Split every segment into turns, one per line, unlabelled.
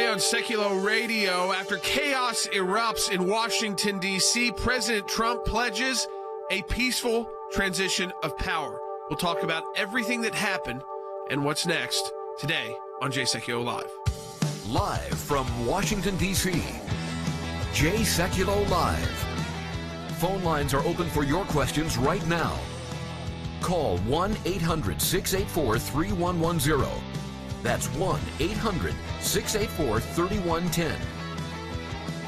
today on Sekulow Radio. After chaos erupts in Washington, D.C., President Trump pledges a peaceful transition of power. We'll talk about everything that happened and what's next today on Jay Sekulow Live.
Live from Washington, D.C., Jay Sekulow Live. Phone lines are open for your questions right now. Call 1-800-684-3110. That's 1-800-684-3110.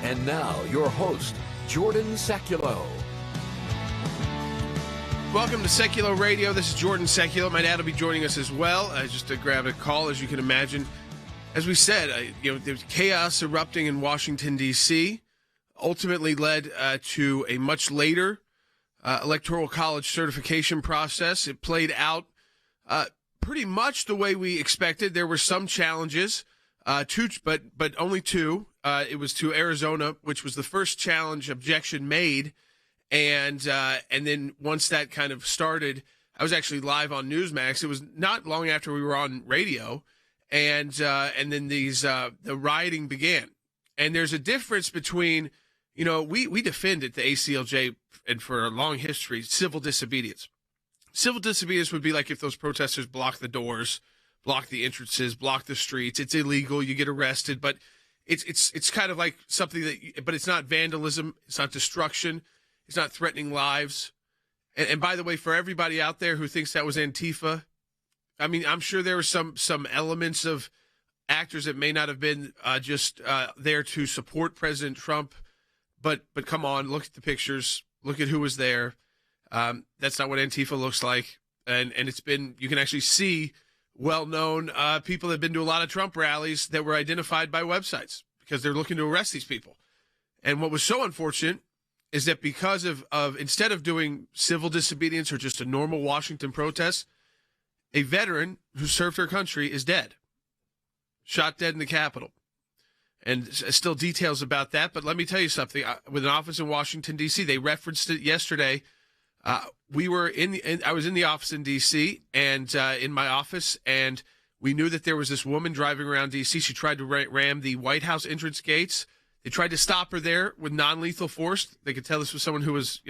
And now, your host, Jordan Sekulow.
Welcome to Sekulow Radio. This is Jordan Sekulow. My dad will be joining us as well. Just to grab a call, as you can imagine. As we said, there's chaos erupting in Washington, D.C., ultimately led to a much later electoral college certification process. It played out pretty much the way we expected. There were some challenges, but only two. It was to Arizona, which was the first challenge objection made, and then once that kind of started, I was actually live on Newsmax. It was not long after we were on radio, and then the rioting began. And there's a difference between, we defended the ACLJ and for a long history civil disobedience. Civil disobedience would be like if those protesters block the doors, block the entrances, block the streets. It's illegal. You get arrested, but it's kind of like something but it's not vandalism. It's not destruction. It's not threatening lives. And by the way, for everybody out there who thinks that was Antifa, I mean, I'm sure there were some elements of actors that may not have been just there to support President Trump, but come on, look at the pictures, look at who was there. That's not what Antifa looks like. And it's been, you can actually see well-known people that have been to a lot of Trump rallies that were identified by websites because they're looking to arrest these people. And what was so unfortunate is that because of instead of doing civil disobedience or just a normal Washington protest, a veteran who served her country is dead, shot dead in the Capitol. And still details about that. But let me tell you something. With an office in Washington, D.C., they referenced it yesterday. I was in the office in D.C. and in my office, and we knew that there was this woman driving around D.C. She tried to ram the White House entrance gates. They tried to stop her there with non-lethal force. They could tell this was someone who was,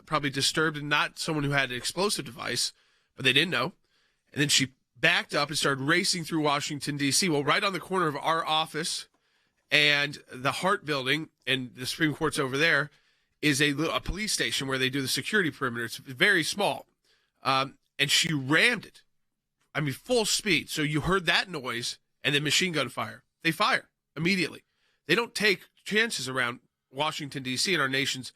probably disturbed and not someone who had an explosive device, but they didn't know. And then she backed up and started racing through Washington, D.C. Well, right on the corner of our office and the Hart Building, and the Supreme Court's over there, is a police station where they do the security perimeter. It's very small. And she rammed it. I mean, full speed. So you heard that noise and then machine gun fire. They fire immediately. They don't take chances around Washington, D.C. and our nation's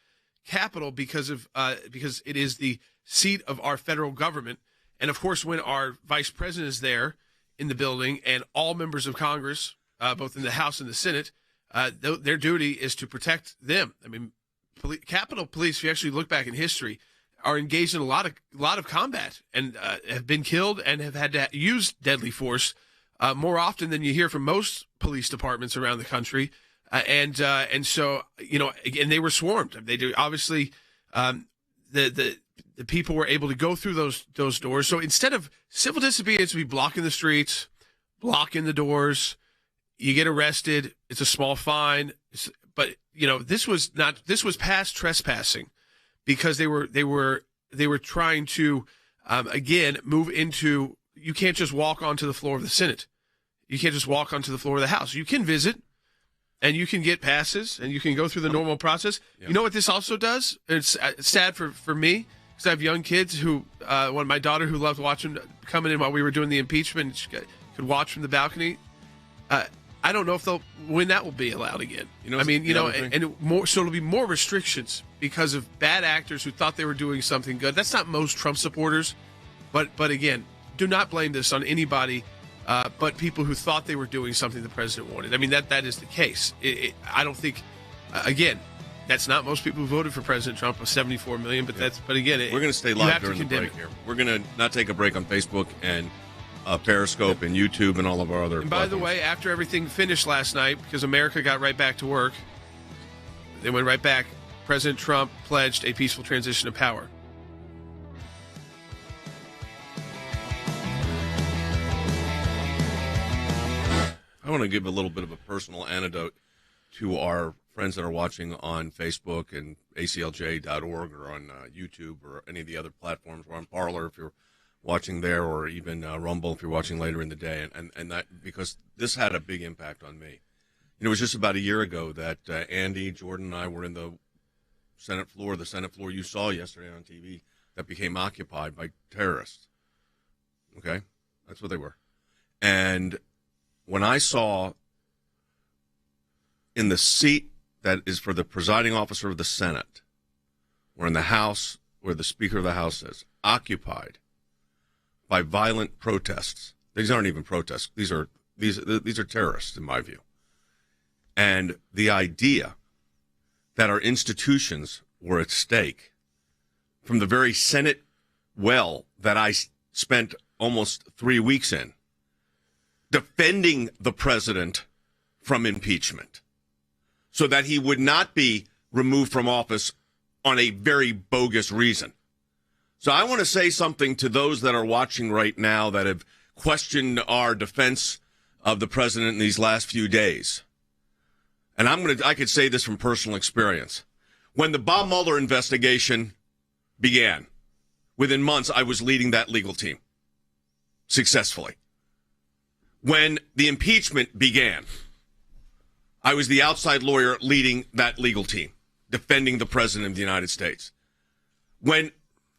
capital because it is the seat of our federal government. And, of course, when our vice president is there in the building and all members of Congress, both in the House and the Senate, their duty is to protect them. I mean, Capitol Police, if you actually look back in history, are engaged in a lot of combat and have been killed and have had to use deadly force more often than you hear from most police departments around the country. And so, and they were swarmed. They do obviously the people were able to go through those doors. So instead of civil disobedience, we blocking the streets, blocking the doors, you get arrested. It's a small fine. But this was past trespassing because they were trying to again move into. You can't just walk onto the floor of the Senate. You can't just walk onto the floor of the House. You can visit, and you can get passes, and you can go through the normal process. Yep. You know what this also does? It's sad for me because I have young kids who, my daughter who loved watching coming in while we were doing the impeachment, she could watch from the balcony. I don't know if when that will be allowed again. And more, so it'll be more restrictions because of bad actors who thought they were doing something good. That's not most Trump supporters, but again, do not blame this on anybody, but people who thought they were doing something the president wanted. I mean, that is the case. I don't think, again, that's not most people who voted for President Trump of 74 million, but again,
we're going to stay live during the break here. We're going to not take a break on Facebook and Periscope and YouTube and all of our other
And by the way, after everything finished last night, because America got right back to work, they went right back, President Trump pledged a peaceful transition of power.
want to give a little bit of a personal anecdote to our friends that are watching on Facebook and ACLJ.org or on YouTube or any of the other platforms. We're on Parler if you're watching there, or even Rumble if you're watching later in the day. And that, because this had a big impact on me. It was just about a year ago that Andy, Jordan, and I were in the Senate floor you saw yesterday on TV, that became occupied by terrorists. Okay? That's what they were. And when I saw in the seat that is for the presiding officer of the Senate, or in the House, where the Speaker of the House is, occupied by violent protests. These aren't even protests. These are terrorists, in my view. And the idea that our institutions were at stake from the very Senate well that I spent almost 3 weeks in, defending the president from impeachment so that he would not be removed from office on a very bogus reason. So I want to say something to those that are watching right now that have questioned our defense of the president in these last few days. And I could say this from personal experience. When the Bob Mueller investigation began, within months, I was leading that legal team successfully. When the impeachment began, I was the outside lawyer leading that legal team, defending the president of the United States. When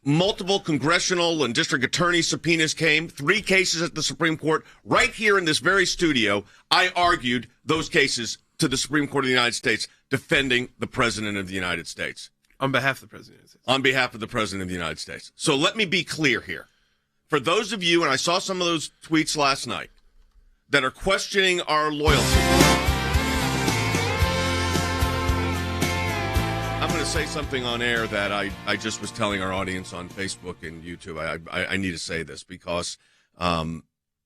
multiple congressional and district attorney subpoenas came, 3 cases at the Supreme Court, right here in this very studio, I argued those cases to the Supreme Court of the United States, defending the President of the United States.
On behalf of the President of the United States.
On behalf of the President of the United States. So let me be clear here. For those of you, and I saw some of those tweets last night, that are questioning our loyalty, I'm going to say something on air that I just was telling our audience on Facebook and YouTube. I need to say this because I'm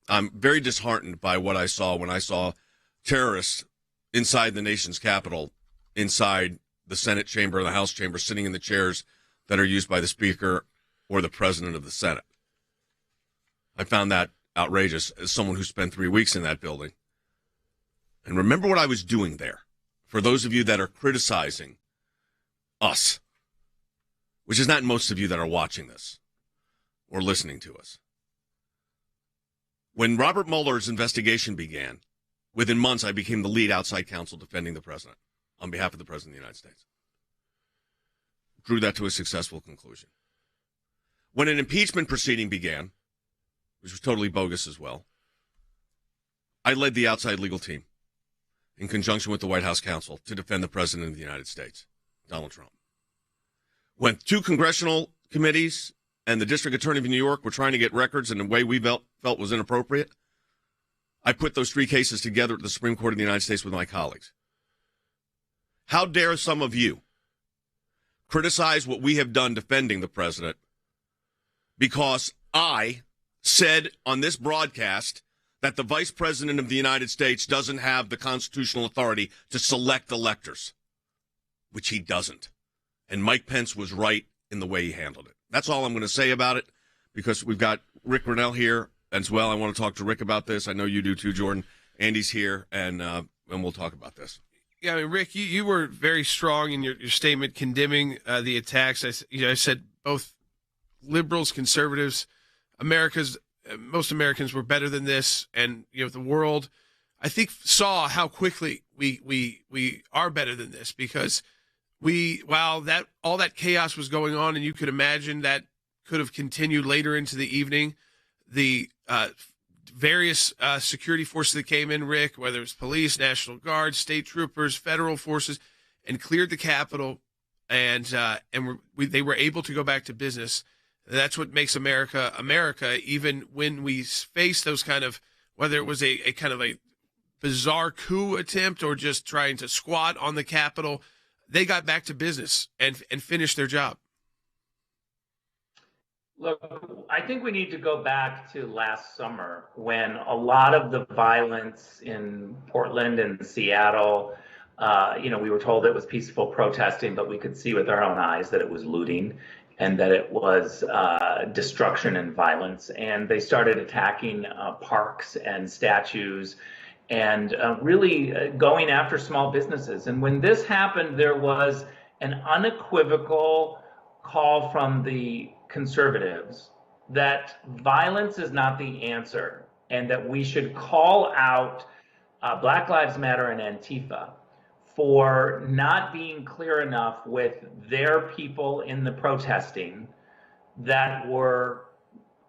very disheartened by what I saw when I saw terrorists inside the nation's capital, inside the Senate chamber or the House chamber, sitting in the chairs that are used by the Speaker or the President of the Senate. I found that outrageous as someone who spent 3 weeks in that building. And remember what I was doing there. For those of you that are criticizing us, which is not most of you that are watching this or listening to us. When Robert Mueller's investigation began, within months, I became the lead outside counsel defending the president on behalf of the President of the United States. Drew that to a successful conclusion. When an impeachment proceeding began, which was totally bogus as well, I led the outside legal team in conjunction with the White House counsel to defend the President of the United States, Donald Trump. When 2 congressional committees and the District Attorney of New York were trying to get records in a way we felt was inappropriate, I put those 3 cases together at the Supreme Court of the United States with my colleagues. How dare some of you criticize what we have done defending the president because I said on this broadcast that the Vice President of the United States doesn't have the constitutional authority to select electors, which he doesn't. And Mike Pence was right in the way he handled it. That's all I'm going to say about it, because we've got Rick Grinnell here as well. I want to talk to Rick about this. I know you do too, Jordan. Andy's here, and we'll talk about this.
Yeah, I mean, Rick, you were very strong in your statement condemning the attacks. I said both liberals, conservatives, most Americans were better than this, and the world, I think, saw how quickly we are better than this, because while all that chaos was going on, and you could imagine that could have continued later into the evening, the various security forces that came in, Rick, whether it was police, National Guard, state troopers, federal forces, and cleared the Capitol, and they were able to go back to business. That's what makes America America, even when we face those kind of, whether it was a kind of a bizarre coup attempt or just trying to squat on the Capitol, they got back to business and finished their job.
Look, I think we need to go back to last summer when a lot of the violence in Portland and Seattle, we were told it was peaceful protesting, but we could see with our own eyes that it was looting and that it was destruction and violence. And they started attacking parks and statues and really going after small businesses. And when this happened, there was an unequivocal call from the conservatives that violence is not the answer, and that we should call out Black Lives Matter and Antifa for not being clear enough with their people in the protesting that were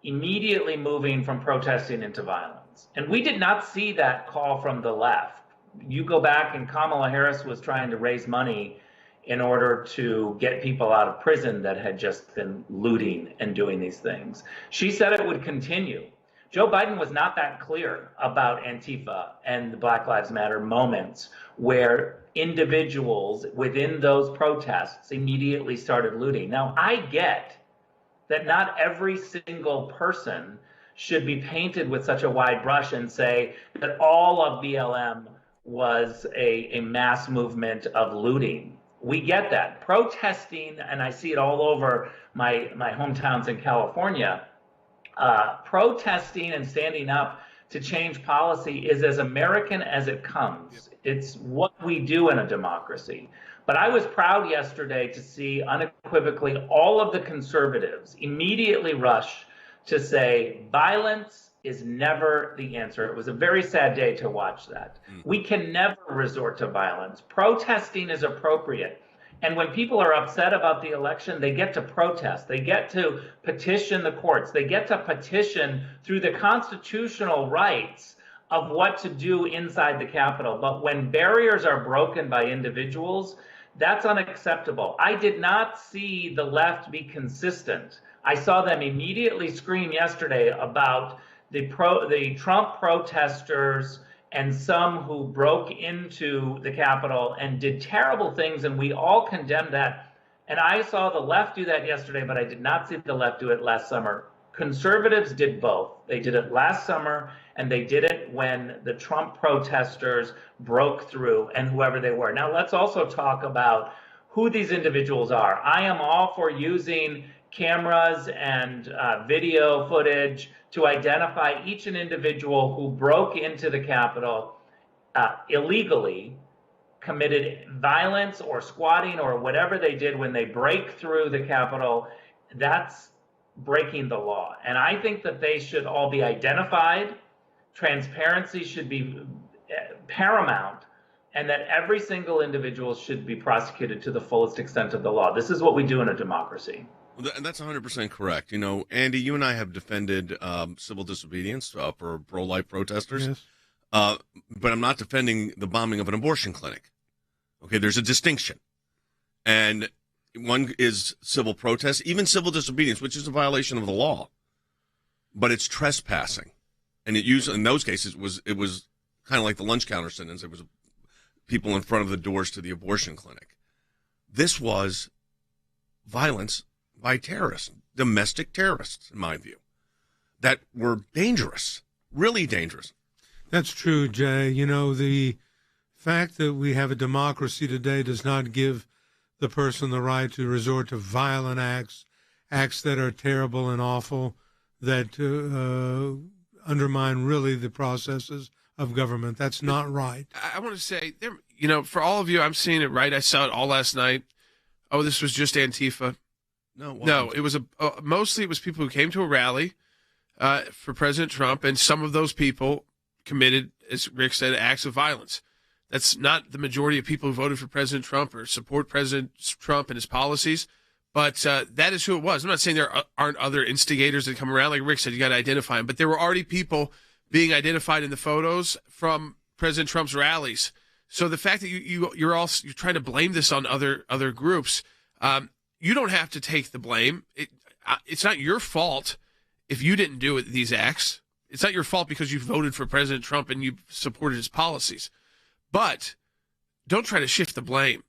immediately moving from protesting into violence. And we did not see that call from the left. You go back and Kamala Harris was trying to raise money in order to get people out of prison that had just been looting and doing these things. She said it would continue. Joe Biden was not that clear about Antifa and the Black Lives Matter moments where individuals within those protests immediately started looting. Now, I get that not every single person should be painted with such a wide brush and say that all of BLM was a mass movement of looting. We get that. Protesting, and I see it all over my hometowns in California, protesting and standing up to change policy is as American as it comes. It's what we do in a democracy. But I was proud yesterday to see unequivocally all of the conservatives immediately rush to say violence is never the answer. It was a very sad day to watch that. We can never resort to violence. Protesting is appropriate. And when people are upset about the election, they get to protest. They get to petition the courts. They get to petition through the constitutional rights of what to do inside the Capitol. But when barriers are broken by individuals, that's unacceptable. I did not see the left be consistent. I saw them immediately scream yesterday about the Trump protesters and some who broke into the Capitol and did terrible things, and we all condemned that. And I saw the left do that yesterday, but I did not see the left do it last summer. Conservatives did both. They did it last summer, and they did it when the Trump protesters broke through, and whoever they were. Now, let's also talk about who these individuals are. I am all for using cameras and video footage to identify each an individual who broke into the Capitol illegally, committed violence or squatting or whatever they did when they break through the Capitol. That's breaking the law. And I think that they should all be identified. Transparency should be paramount, and that every single individual should be prosecuted to the fullest extent of the law. This is what we do in a democracy.
And that's 100% correct. You know, Andy, you and I have defended civil disobedience for pro-life protesters,
Yes.
But I'm not defending the bombing of an abortion clinic. Okay, there's a distinction. And one is civil protest, even civil disobedience, which is a violation of the law, but it's trespassing. And it usually, in those cases, it was kind of like the lunch counter sentence. It was people in front of the doors to the abortion clinic. This was violence by terrorists, domestic terrorists, in my view, that were dangerous, really dangerous.
That's true, Jay. You know, the fact that we have a democracy today does not give the person the right to resort to violent acts that are terrible and awful, that undermine really the processes of government. That's not right.
I want to say, for all of you, I'm seeing it right. I saw it all last night. Oh, this was just Antifa. No, it was mostly it was people who came to a rally for President Trump, and some of those people committed, as Rick said, acts of violence. That's not the majority of people who voted for President Trump or support President Trump and his policies, but that is who it was. I'm not saying there aren't other instigators that come around. Like Rick said, you got to identify them, but there were already people being identified in the photos from President Trump's rallies. So the fact that you're trying to blame this on other groups. You don't have to take the blame. It's not your fault if you didn't do these acts. It's not your fault because you voted for President Trump and you supported his policies. But don't try to shift the blame.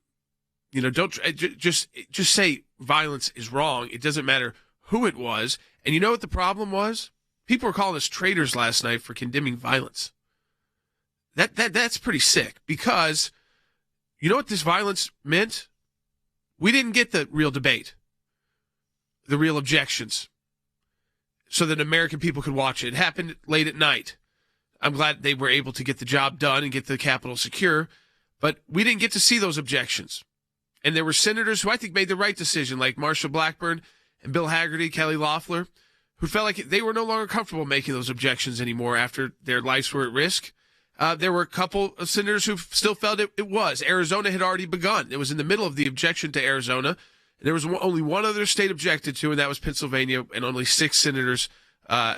Don't just say violence is wrong. It doesn't matter who it was. And you know what the problem was? People were calling us traitors last night for condemning violence. That's pretty sick, because you know what this violence meant? We didn't get the real debate, the real objections, so that American people could watch it. It happened late at night. I'm glad they were able to get the job done and get the Capitol secure, but we didn't get to see those objections. And there were senators who I think made the right decision, like Marsha Blackburn and Bill Hagerty, Kelly Loeffler, who felt like they were no longer comfortable making those objections anymore after their lives were at risk. There were a couple of senators who still felt it was. Arizona had already begun. It was in the middle of the objection to Arizona. There was only one other state objected to, and that was Pennsylvania, and only 6 senators,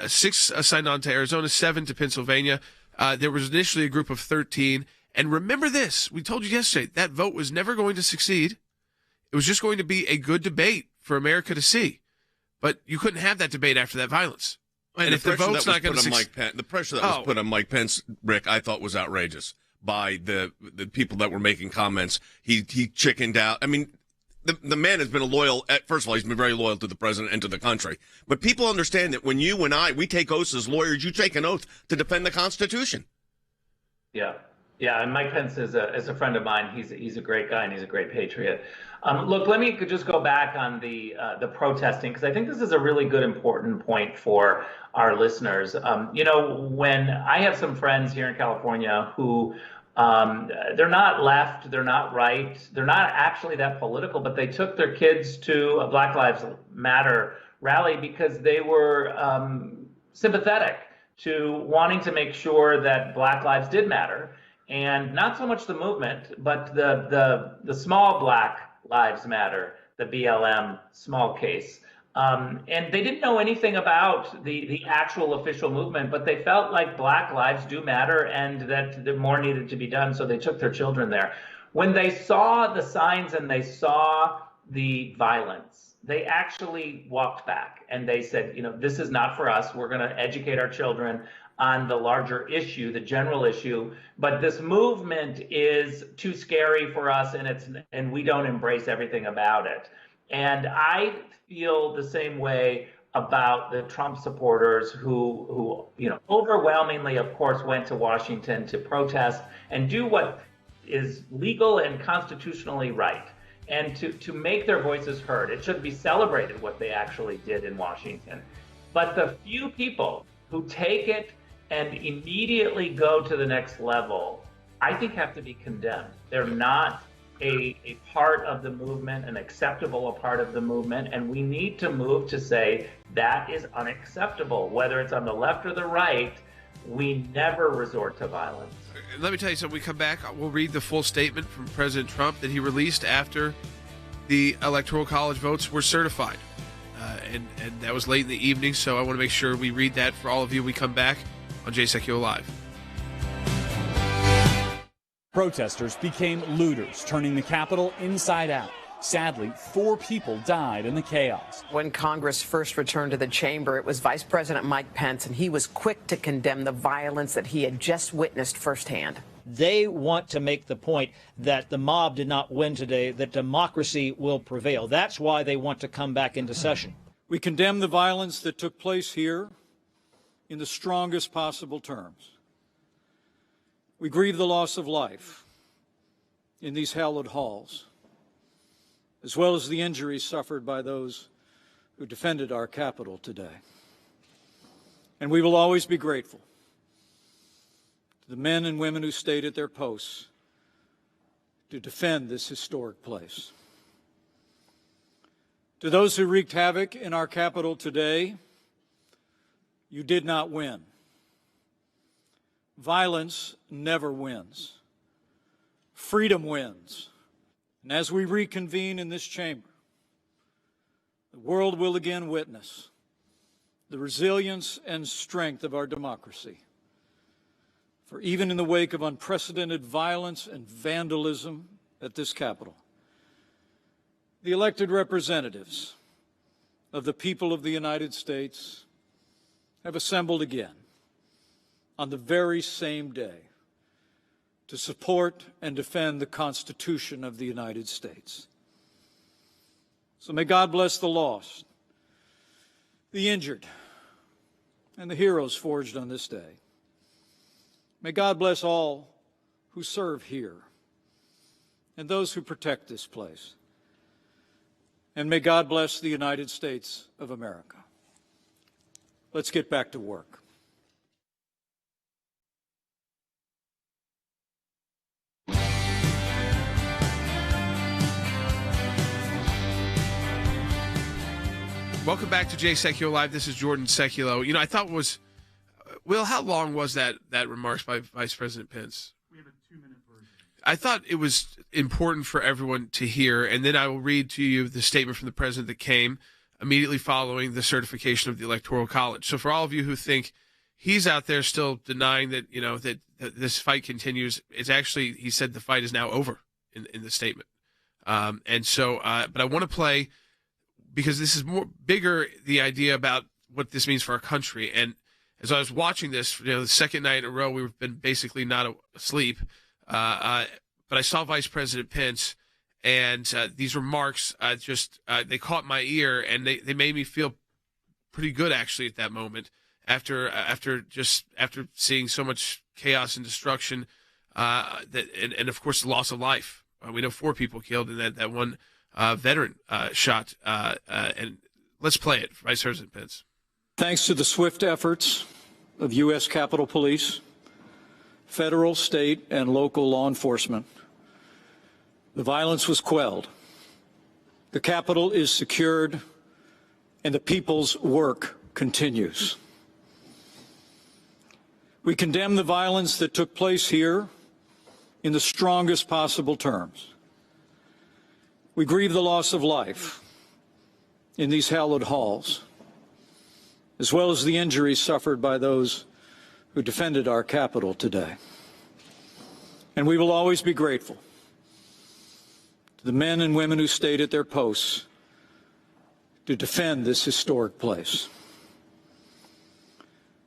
6 signed on to Arizona, 7 to Pennsylvania. There was initially a group of 13. And remember this, we told you yesterday, that vote was never going to succeed. It was just going to be a good debate for America to see. But you couldn't have that debate after that violence.
And
if the vote's not going to
succeed, the pressure that was put on Mike Pence, Rick, I thought was outrageous by the people that were making comments. He chickened out. I mean, the man has been first of all, he's been very loyal to the president and to the country. But people understand that when you and we take oaths as lawyers, you take an oath to defend the Constitution.
Yeah. Yeah, and Mike Pence is a friend of mine. He's a great guy and he's a great patriot. Look, let me just go back on the protesting, because I think this is a really good, important point for our listeners. When I have some friends here in California who they're not left, they're not right, they're not actually that political, but they took their kids to a Black Lives Matter rally because they were sympathetic to wanting to make sure that Black lives did matter. And not so much the movement, but the small Black Lives Matter, the BLM small case. And they didn't know anything about the actual official movement, but they felt like Black lives do matter and that more needed to be done, so they took their children there. When they saw the signs and they saw the violence, they actually walked back and they said, this is not for us. We're going to educate our children on the larger issue, the general issue, but this movement is too scary for us, and we don't embrace everything about it. And I feel the same way about the Trump supporters who overwhelmingly, of course, went to Washington to protest and do what is legal and constitutionally right, and to make their voices heard. It should be celebrated what they actually did in Washington. But the few people who take it and immediately go to the next level, I think have to be condemned. They're not a part of the movement, an acceptable part of the movement, and we need to move to say that is unacceptable. Whether it's on the left or the right, we never resort to violence.
Let me tell you something. We come back, we'll read the full statement from President Trump that he released after the Electoral College votes were certified. And that was late in the evening, so I want to make sure we read that for all of you. We come back on Jay Sekulow Live.
Protesters became looters, turning the Capitol inside out. Sadly, 4 people died in the chaos.
When Congress first returned to the chamber, it was Vice President Mike Pence, and he was quick to condemn the violence that he had just witnessed firsthand.
They want to make the point that the mob did not win today, that democracy will prevail. That's why they want to come back into session.
We condemn the violence that took place here in the strongest possible terms. We grieve the loss of life in these hallowed halls, as well as the injuries suffered by those who defended our Capitol today. And we will always be grateful to the men and women who stayed at their posts to defend this historic place. To those who wreaked havoc in our Capitol today, you did not win. Violence never wins. Freedom wins. And as we reconvene in this chamber, the world will again witness the resilience and strength of our democracy. For even in the wake of unprecedented violence and vandalism at this Capitol, the elected representatives of the people of the United States have assembled again on the very same day to support and defend the Constitution of the United States. So may God bless the lost, the injured, and the heroes forged on this day. May God bless all who serve here and those who protect this place. And may God bless the United States of America. Let's get back to work.
Welcome back to Jay Sekulow Live. This is Jordan Sekulow. I thought Will, how long was that remarks by Vice President Pence?
We have a 2-minute version.
I thought it was important for everyone to hear, and then I will read to you the statement from the president that came immediately following the certification of the Electoral College. So for all of you who think he's out there still denying that, that this fight continues, it's actually, he said the fight is now over in the statement. But I want to play, because this is bigger, the idea about what this means for our country. And as I was watching this, the second night in a row, we've been basically not asleep. But I saw Vice President Pence, and these remarks they caught my ear, and they made me feel pretty good actually at that moment after seeing so much chaos and destruction, and of course the loss of life. We know 4 people killed in that one veteran shot. And let's play it, Vice President Pence.
Thanks to the swift efforts of U.S. Capitol Police, federal, state, and local law enforcement, the violence was quelled. The Capitol is secured, and the people's work continues. We condemn the violence that took place here in the strongest possible terms. We grieve the loss of life in these hallowed halls, as well as the injuries suffered by those who defended our Capitol today. And we will always be grateful to the men and women who stayed at their posts to defend this historic place.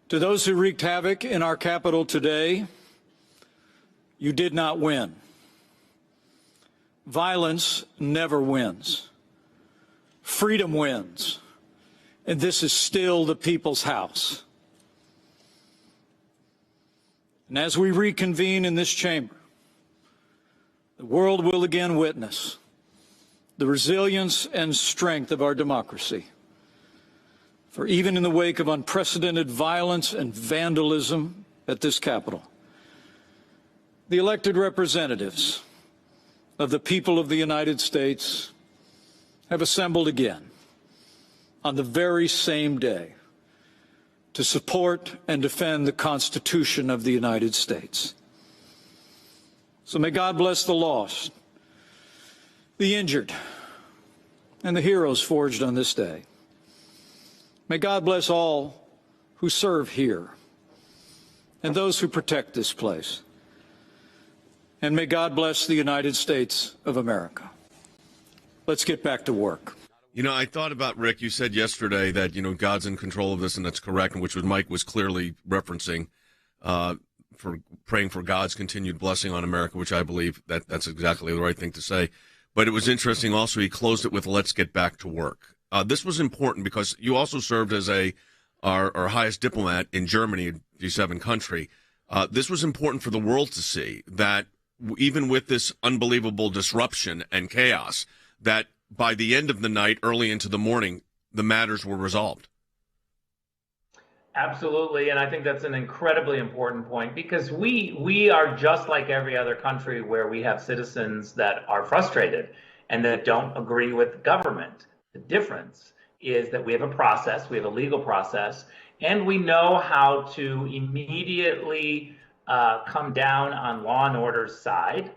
To those who wreaked havoc in our Capitol today, you did not win. Violence never wins. Freedom wins. And this is still the people's house. And as we reconvene in this chamber, the world will again witness the resilience and strength of our democracy. For even in the wake of unprecedented violence and vandalism at this Capitol, the elected representatives of the people of the United States have assembled again on the very same day to support and defend the Constitution of the United States. So may God bless the lost, the injured, and the heroes forged on this day. May God bless all who serve here and those who protect this place. And may God bless the United States of America. Let's get back to work.
I thought about, Rick, you said yesterday that, God's in control of this, and that's correct, and which Mike was clearly referencing for praying for God's continued blessing on America, which I believe that's exactly the right thing to say. But it was interesting also, he closed it with, let's get back to work. This was important because you also served as our highest diplomat in Germany, G7 country. This was important for the world to see that even with this unbelievable disruption and chaos, that by the end of the night, early into the morning, the matters were resolved.
Absolutely, and I think that's an incredibly important point, because we are just like every other country where we have citizens that are frustrated and that don't agree with government. The difference is that we have a process, we have a legal process, and we know how to immediately come down on law and order's side,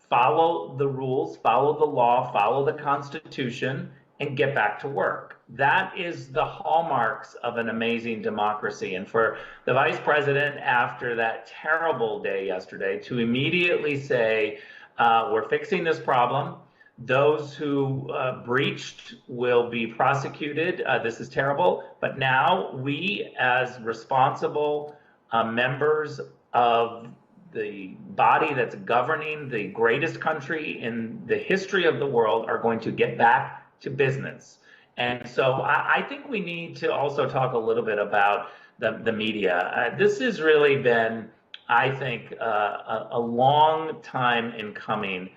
follow the rules, follow the law, follow the Constitution, and get back to work. That is the hallmarks of an amazing democracy. And for the Vice President, after that terrible day yesterday, to immediately say, we're fixing this problem. Those who breached will be prosecuted. This is terrible. But now we, as responsible members of the body that's governing the greatest country in the history of the world, are going to get back to business. And so I think we need to also talk a little bit about the media. This has really been, I think, a long time in coming.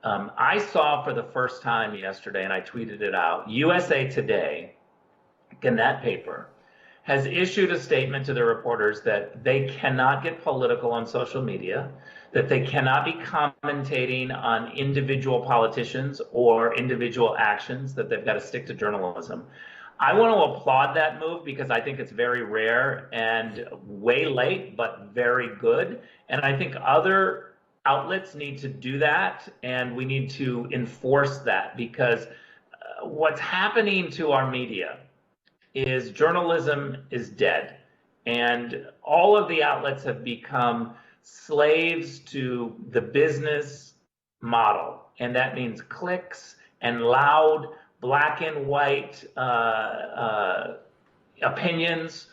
I saw for the first time yesterday, and I tweeted it out, USA Today, Gannett paper, has issued a statement to the reporters that they cannot get political on social media, that they cannot be commentating on individual politicians or individual actions, that they've got to stick to journalism. I want to applaud that move because I think it's very rare and way late, but very good. And I think other outlets need to do that, and we need to enforce that, because what's happening to our media is journalism is dead. And all of the outlets have become slaves to the business model. And that means clicks and loud, black and white opinions.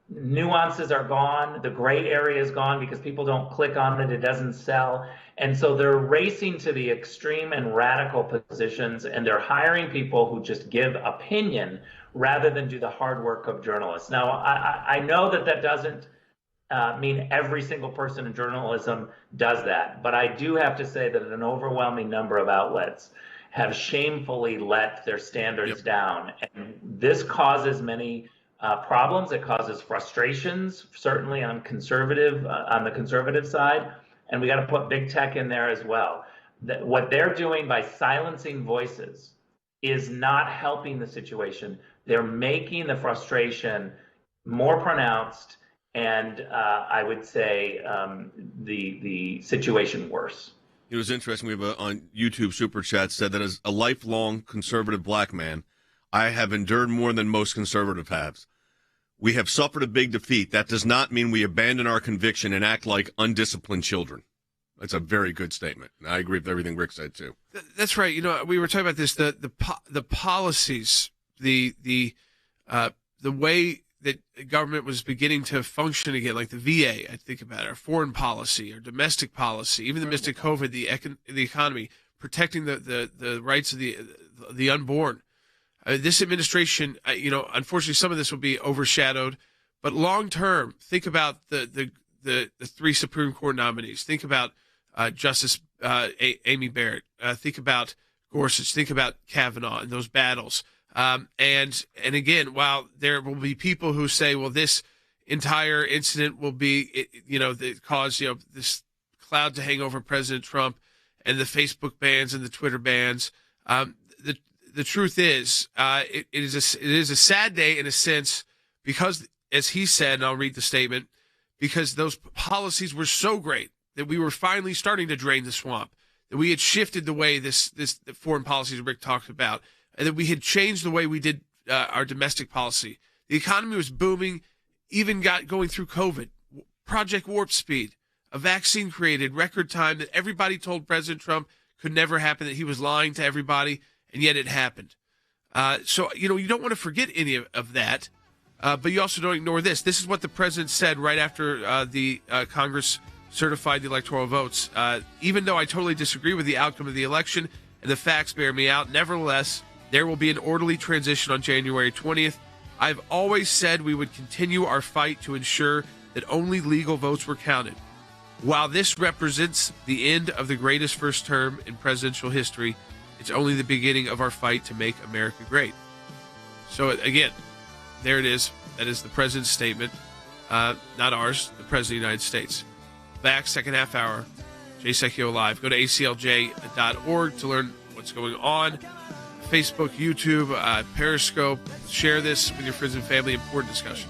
Nuances are gone. The gray area is gone because people don't click on it. It doesn't sell. And so they're racing to the extreme and radical positions, and they're hiring people who just give opinion rather than do the hard work of journalists. Now, I know that doesn't mean every single person in journalism does that, but I do have to say that an overwhelming number of outlets have shamefully let their standards down. And this causes many problems. It causes frustrations, certainly on the conservative side. And we got to put big tech in there as well. What they're doing by silencing voices is not helping the situation. They're making the frustration more pronounced, and I would say the situation worse.
It was interesting. We have on YouTube Super Chat said that as a lifelong conservative black man, I have endured more than most conservative have. We have suffered a big defeat. That does not mean we abandon our conviction and act like undisciplined children. That's a very good statement. And I agree with everything Rick said too.
That's right. You know, we were talking about this, the policies, the way that government was beginning to function again, like the VA, I think about it, our foreign policy, our domestic policy, even the midst of COVID, the economy, protecting the rights of the unborn. This administration, unfortunately, some of this will be overshadowed, but long term, think about the three Supreme Court nominees. Think about Justice Amy Barrett. Think about Gorsuch. Think about Kavanaugh and those battles. And again, while there will be people who say, well, this entire incident will be, cause this cloud to hang over President Trump and the Facebook bans and the Twitter bans. The truth is, it is a sad day in a sense because, as he said, and I'll read the statement, because those policies were so great that we were finally starting to drain the swamp, that we had shifted the way the foreign policies Rick talked about, and that we had changed the way we did our domestic policy. The economy was booming, even going through COVID. Project Warp Speed, a vaccine created record time that everybody told President Trump could never happen, that he was lying to everybody, and yet it happened. So, you don't want to forget any of that, but you also don't ignore this. This is what the president said right after the Congress certified the electoral votes. Even though I totally disagree with the outcome of the election and the facts bear me out, nevertheless, there will be an orderly transition on January 20th. I've always said we would continue our fight to ensure that only legal votes were counted. While this represents the end of the greatest first term in presidential history, it's only the beginning of our fight to make America great. So again, there it is. That is the president's statement, not ours, the president of the United States. Back, second half hour, Jay Sekulow Live. Go to aclj.org to learn what's going on. Facebook, YouTube, Periscope. Share this with your friends and family. Important discussion.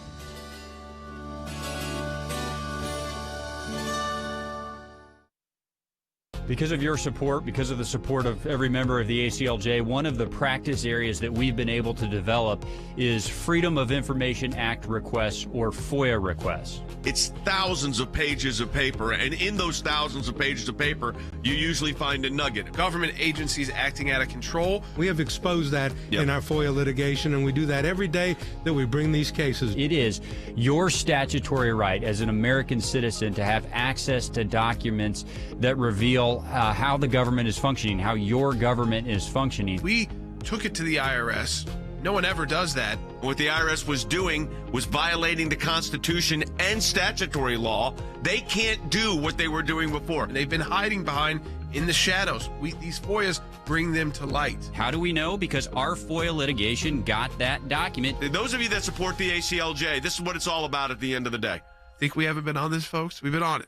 Because of your support, because of the support of every member of the ACLJ, one of the practice areas that we've been able to develop is Freedom of Information Act requests, or FOIA requests.
It's thousands of pages of paper, and in those thousands of pages of paper, you usually find a nugget.
Government agencies acting out of control.
We have exposed that in our FOIA litigation, and we do that every day that we bring these cases.
It is your statutory right as an American citizen to have access to documents that reveal how the government is functioning, how your government is functioning.
We took it to the IRS. No one ever does that.
What the IRS was doing was violating the Constitution and statutory law. They can't do what they were doing before.
And they've been hiding behind in the shadows. These FOIAs bring them to light.
How do we know? Because our FOIA litigation got that document.
Those of you that support the ACLJ, this is what it's all about at the end of the day.
Think we haven't been on this, folks? We've been on it.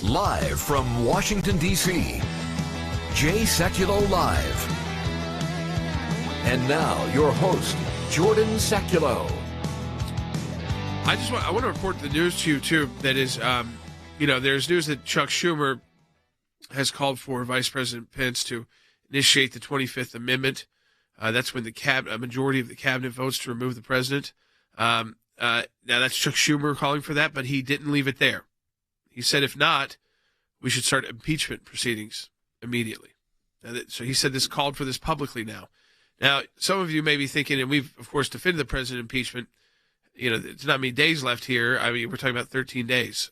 Live from Washington, D.C., Jay Sekulow Live. And now, your host, Jordan Sekulow.
I want to report the news to you, too, that is, there's news that Chuck Schumer has called for Vice President Pence to initiate the 25th Amendment. That's when a majority of the cabinet votes to remove the president. Now, that's Chuck Schumer calling for that, but he didn't leave it there. He said, if not, we should start impeachment proceedings immediately. So he said this, called for this publicly now. Now, some of you may be thinking, and we've, of course, defended the president impeachment. It's not many days left here. I mean, we're talking about 13 days.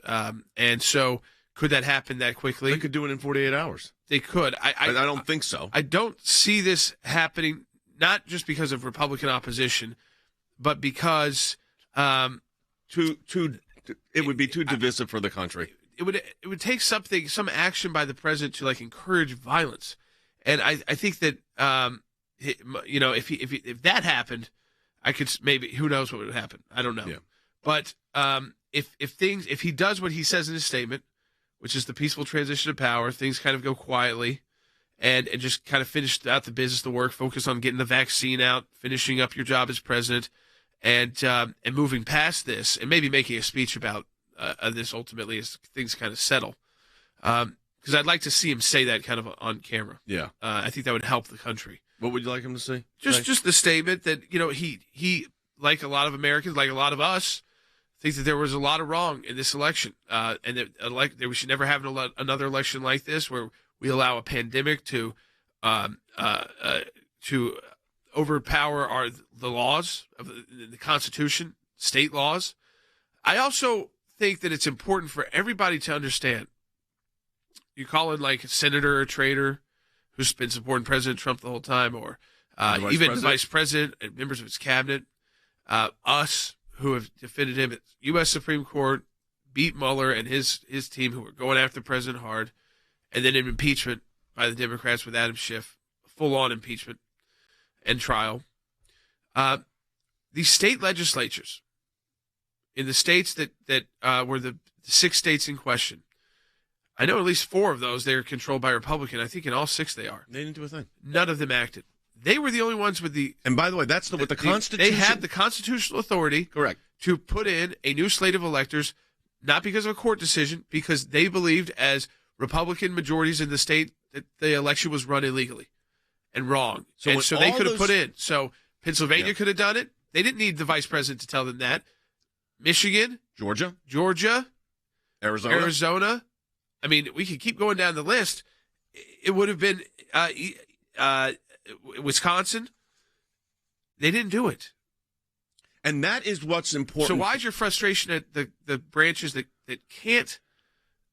And so could that happen that quickly?
They could do it in 48 hours.
They could.
I don't think so.
I don't see this happening, not just because of Republican opposition, but because it
would be too divisive for the country.
It would take some action by the president to encourage violence, and I think that if that happened, I could maybe, who knows what would happen. I don't know. Yeah. But if he does what he says in his statement, which is the peaceful transition of power, things kind of go quietly, and just kind of finish out the business, the work, focus on getting the vaccine out, finishing up your job as president, and moving past this, and maybe making a speech about this ultimately as things kind of settle. Because I'd like to see him say that kind of on camera.
Yeah.
I think that would help the country.
What would you like him to say?
Just the statement that, he, like a lot of Americans, like a lot of us, think that there was a lot of wrong in this election, and that we should never have another election like this where we allow a pandemic to overpower the laws of the Constitution, state laws. I also think that it's important for everybody to understand. You call in a senator or a traitor who's been supporting President Trump the whole time, or even the vice president and members of his cabinet, us who have defended him at U.S. Supreme Court, beat Mueller and his team who were going after the president hard, and then in impeachment by the Democrats with Adam Schiff, full-on impeachment and trial. These state legislatures in the states that were the 6 states in question, I know at least 4 of those, they're controlled by Republican. I think in all 6 they are.
They didn't do a thing.
None of them acted. They were the only ones with the...
And by the way, that's what the Constitution...
They had the constitutional authority...
Correct.
...to put in a new slate of electors, not because of a court decision, because they believed as Republican majorities in the state that the election was run illegally and wrong. So they could have put in. So Pennsylvania could have done it. They didn't need the vice president to tell them that. Michigan... Georgia... Arizona... I mean, we could keep going down the list. It would have been Wisconsin. They didn't do it.
And that is what's important.
So why is your frustration at the branches that can't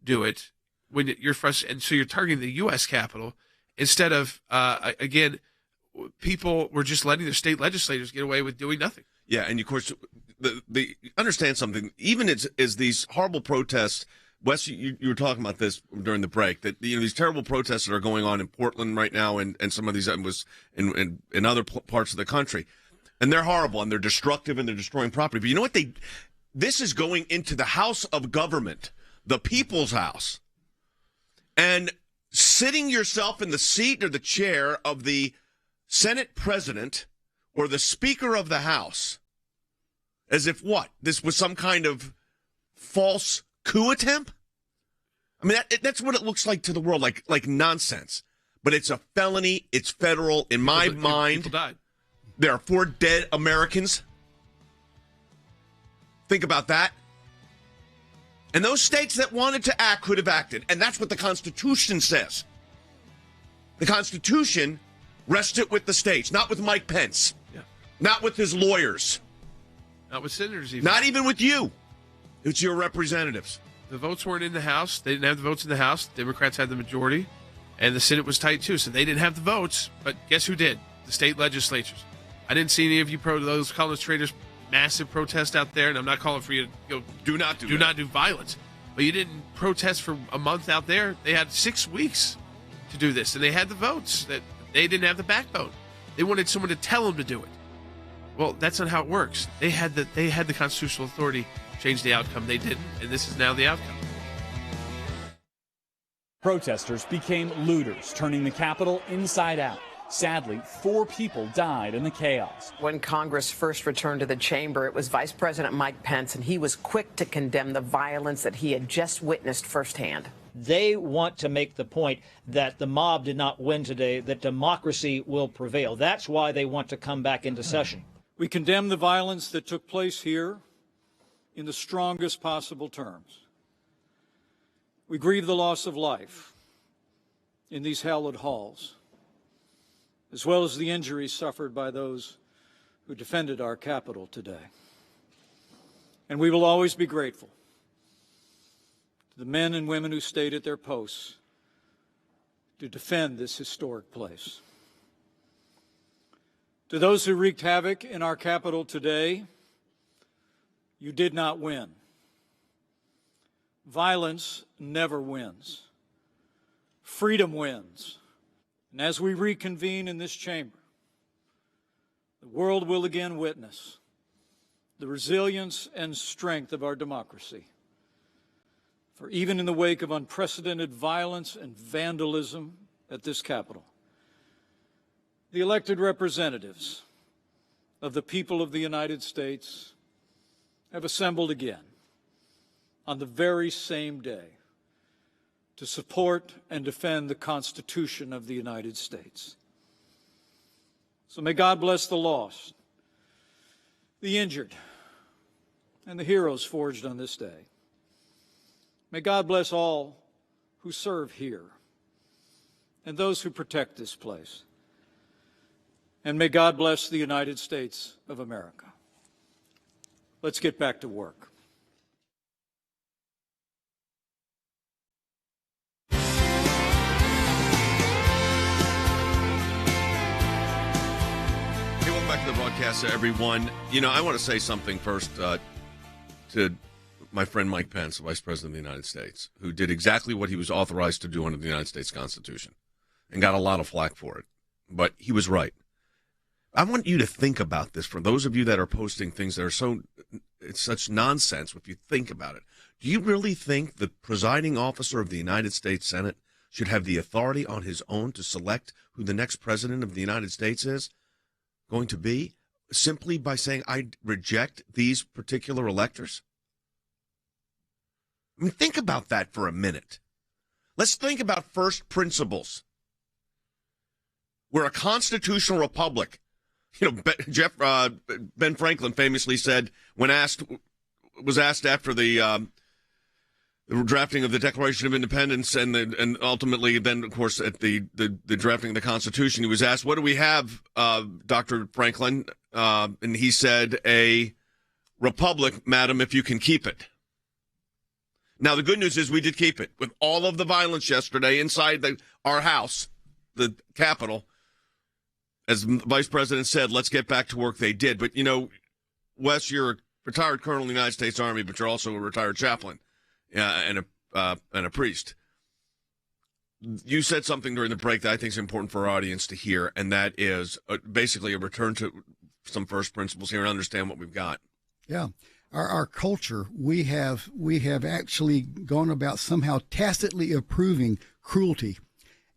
do it when you're frustrated? And so you're targeting the U.S. Capitol instead of, again, people were just letting their state legislators get away with doing nothing.
Yeah, and of course, the understand something. Even as these horrible protests, Wes, you were talking about this during the break, that these terrible protests that are going on in Portland right now, and some of these was in other parts of the country, and they're horrible and they're destructive and they're destroying property. But you know what? This is going into the House of Government, the People's House, and sitting yourself in the seat or the chair of the Senate President or the Speaker of the House, as if what? This was some kind of false coup attempt? I mean, that's what it looks like to the world, like nonsense. But it's a felony. It's federal. In my mind,
people died.
There are 4 dead Americans. Think about that. And those states that wanted to act could have acted. And that's what the Constitution says. The Constitution rests it with the states, not with Mike Pence.
Yeah.
Not with his lawyers.
Not with senators even.
Not even with you. It's your representatives.
The votes weren't in the House. They didn't have the votes in the House. Democrats had the majority. And the Senate was tight, too. So they didn't have the votes. But guess who did? The state legislatures. I didn't see any of you those college traders massive protest out there. And I'm not calling for you to go do not do violence. But you didn't protest for a month out there. They had 6 weeks to do this. And they had the votes. That they didn't have the backbone. They wanted someone to tell them to do it. Well, that's not how it works. They had the constitutional authority change the outcome. They didn't, and this is now the outcome.
Protesters became looters, turning the Capitol inside out. Sadly, 4 people died in the chaos.
When Congress first returned to the chamber, it was Vice President Mike Pence, and he was quick to condemn the violence that he had just witnessed firsthand.
They want to make the point that the mob did not win today, that democracy will prevail. That's why they want to come back into session.
We condemn the violence that took place here in the strongest possible terms. We grieve the loss of life in these hallowed halls, as well as the injuries suffered by those who defended our Capitol today. And we will always be grateful to the men and women who stayed at their posts to defend this historic place. To those who wreaked havoc in our Capitol today, you did not win. Violence never wins. Freedom wins. And as we reconvene in this chamber, the world will again witness the resilience and strength of our democracy. For even in the wake of unprecedented violence and vandalism at this Capitol, the elected representatives of the people of the United States have assembled again on the very same day to support and defend the Constitution of the United States. So may God bless the lost, the injured, and the heroes forged on this day. May God bless all who serve here and those who protect this place. And may God bless the United States of America. Let's get back to work.
Back to the broadcast, everyone. You know, I want to say something first to my friend Mike Pence, the Vice President of the United States, who did exactly what he was authorized to do under the United States Constitution and got a lot of flack for it. But he was right. I want you to think about this for those of you that are posting things that are it's such nonsense if you think about it. Do you really think the presiding officer of the United States Senate should have the authority on his own to select who the next president of the United States is going to be simply by saying, I reject these particular electors? I mean, think about that for a minute. Let's think about first principles. We're a constitutional republic. You know, Ben Franklin famously said, when was asked after the drafting of the Declaration of Independence and ultimately then, of course, at the drafting of the Constitution, he was asked, what do we have, Dr. Franklin? And he said, a republic, madam, if you can keep it. Now, the good news is we did keep it. With all of the violence yesterday inside our house, the Capitol, as the Vice President said, let's get back to work. They did. But, you know, Wes, you're a retired colonel in the United States Army, but you're also a retired chaplain. And a priest. You said something during the break that I think is important for our audience to hear, and that is basically a return to some first principles here and understand what we've got.
Yeah. Our culture, we have actually gone about somehow tacitly approving cruelty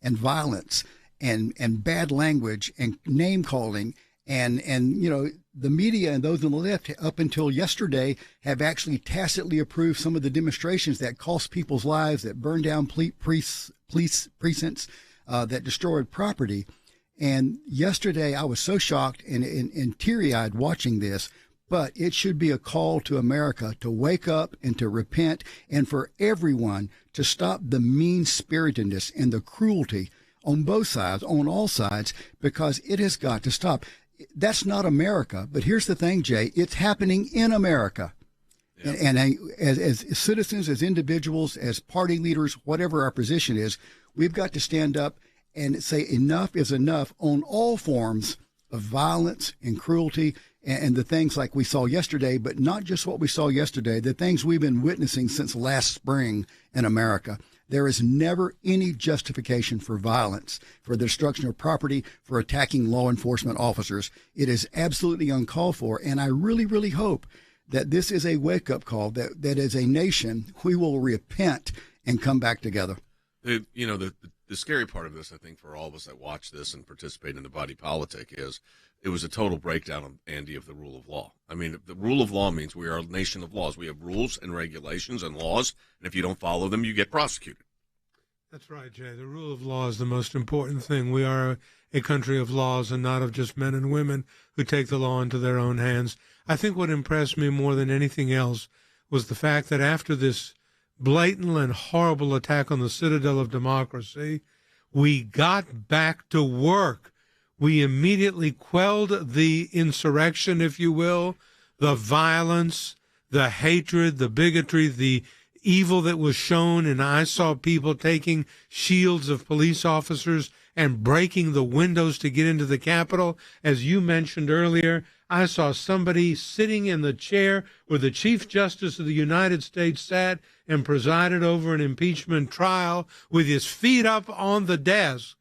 and violence and bad language and name calling and you know, the media and those on the left up until yesterday have actually tacitly approved some of the demonstrations that cost people's lives, that burned down police precincts, that destroyed property. And yesterday I was so shocked and teary-eyed watching this, but it should be a call to America to wake up and to repent, and for everyone to stop the mean-spiritedness and the cruelty on both sides, on all sides, because it has got to stop. That's not America. But here's the thing, Jay, it's happening in America. Yeah. And as citizens, as individuals, as party leaders, whatever our position is, we've got to stand up and say enough is enough on all forms of violence and cruelty and the things like we saw yesterday, but not just what we saw yesterday, the things we've been witnessing since last spring in America. There is never any justification for violence, for the destruction of property, for attacking law enforcement officers. It is absolutely uncalled for. And I really, really hope that this is a wake-up call, that as a nation, we will repent and come back together.
You know, the the scary part of this, I think, for all of us that watch this and participate in the body politic is it was a total breakdown, Andy, of the rule of law. I mean, the rule of law means we are a nation of laws. We have rules and regulations and laws, and if you don't follow them, you get prosecuted.
That's right, Jay. The rule of law is the most important thing. We are a country of laws and not of just men and women who take the law into their own hands. I think what impressed me more than anything else was the fact that after this blatant and horrible attack on the citadel of democracy, we got back to work. We immediately quelled the insurrection, if you will, the violence, the hatred, the bigotry, the evil that was shown. And I saw people taking shields of police officers and breaking the windows to get into the Capitol. As you mentioned earlier, I saw somebody sitting in the chair where the Chief Justice of the United States sat and presided over an impeachment trial with his feet up on the desk.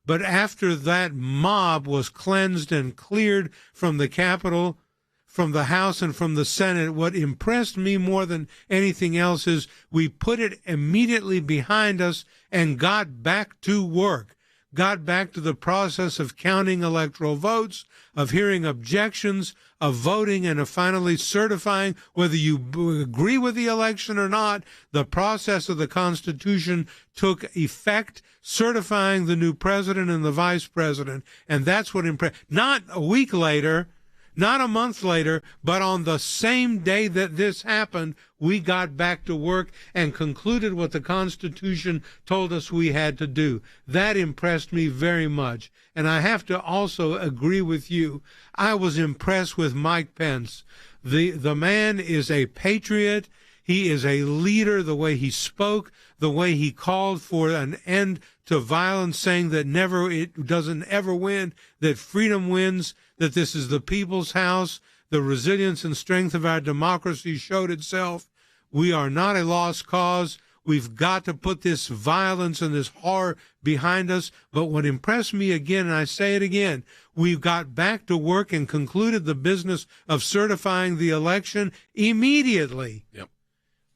But after that mob was cleansed and cleared from the Capitol, from the House and from the Senate, what impressed me more than anything else is we put it immediately behind us and got back to work, got back to the process of counting electoral votes, of hearing objections, of voting, and of finally certifying whether you agree with the election or not. The process of the Constitution took effect, certifying the new president and the vice president. And that's what impressed. Not a week later, not a month later, but on the same day that this happened, we got back to work and concluded what the Constitution told us we had to do. That impressed me very much. And I have to also agree with you. I was impressed with Mike Pence. The man is a patriot. He is a leader, the way he spoke, the way he called for an end to violence, saying that it doesn't ever win, that freedom wins, that this is the people's house. The resilience and strength of our democracy showed itself. We are not a lost cause. We've got to put this violence and this horror behind us. But what impressed me again, and I say it again, we've got back to work and concluded the business of certifying the election immediately.
Yep.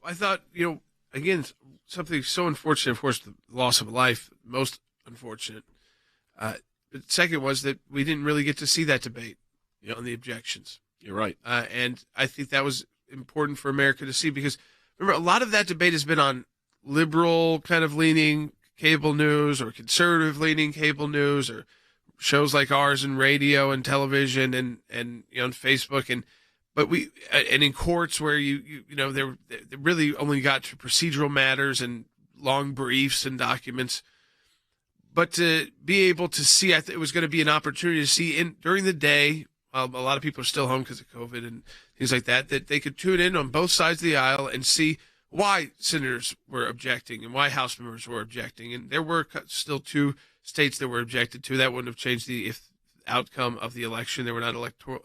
I thought, again, something so unfortunate, of course, the loss of life, most unfortunate. But second was that we didn't really get to see that debate on the objections.
You're right.
And I think that was important for America to see because, remember, a lot of that debate has been on liberal kind of leaning cable news or conservative leaning cable news or shows like ours in radio and television and on Facebook but in courts where they really only got to procedural matters and long briefs and documents. But to be able to see, it was going to be an opportunity to see during the day, a lot of people are still home because of COVID and things like that they could tune in on both sides of the aisle and see why senators were objecting and why House members were objecting. And there were still 2 states that were objected to. That wouldn't have changed the outcome of the election. There were not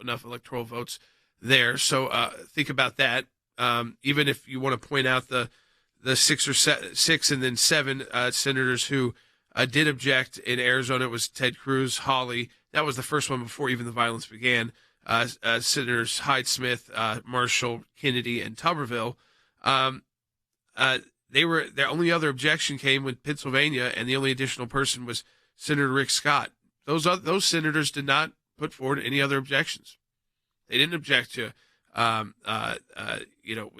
enough electoral votes there. So think about that. Even if you want to point out the 6 and then 7 senators who did object in Arizona, it was Ted Cruz, Hawley. That was the first one before even the violence began. Senators Hyde Smith, Marshall, Kennedy, and Tuberville. Their only other objection came with Pennsylvania, and the only additional person was Senator Rick Scott. Those senators did not put forward any other objections. They didn't object to,